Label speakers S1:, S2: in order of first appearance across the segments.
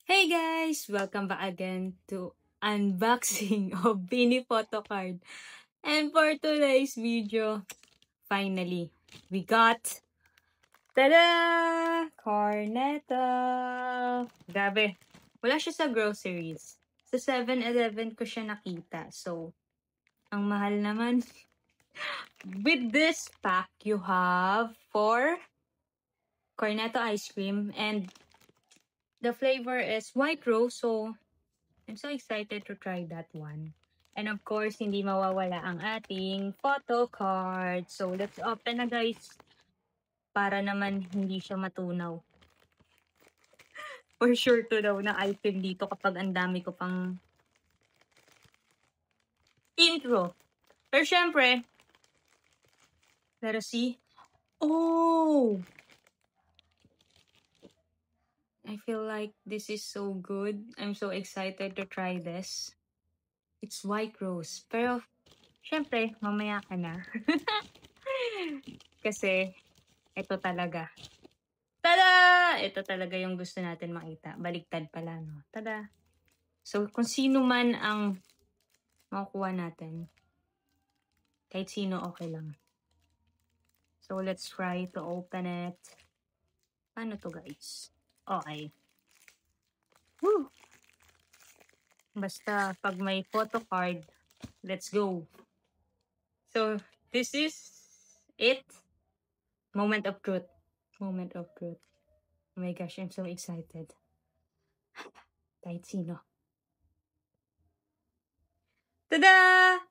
S1: Hey guys! Welcome back again to unboxing of Bini Photo Card. And for today's video, finally, we got tada! Cornetto! Grabe, wala siya sa groceries. Sa 7-Eleven ko siya nakita. So, ang mahal naman. With this pack, you have 4 Cornetto ice cream and the flavor is white rose, so I'm so excited to try that one. And of course, hindi mawawala ang ating photo card. So let's open na guys, para naman hindi siya matunaw. For sure to daw na item dito kapag ang dami ko pang intro. Pero syempre, let us see. Oh! I feel like this is so good. I'm so excited to try this. It's white rose. Pero, syempre, mamaya ka na. Kasi, ito talaga. Tada! Ito talaga yung gusto natin makita. Baliktad pala, no? Tada! So, kung sino man ang makukuha natin, kahit sino, okay lang. So, let's try to open it. Paano to, guys? Okay. Woo! Basta, pag may photo card, let's go. So, this is it. Moment of truth. Moment of truth. Oh my gosh, I'm so excited. Kahit sino. Tada!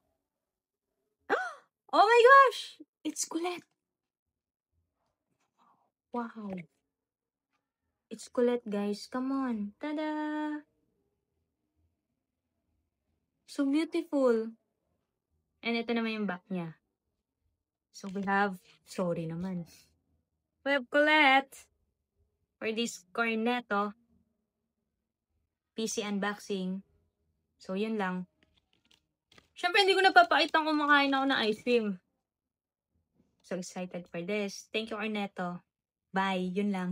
S1: Oh my gosh! It's Colette. Wow. It's Colette, guys. Come on. Tada! So beautiful. And ito naman yung back niya. So we have, sorry naman. We have Colette for this Cornetto PC unboxing. So yun lang. Siyempre hindi ko napapakita kung kumakain ako ng ice cream. So excited for this. Thank you, Cornetto. Bye. Yun lang.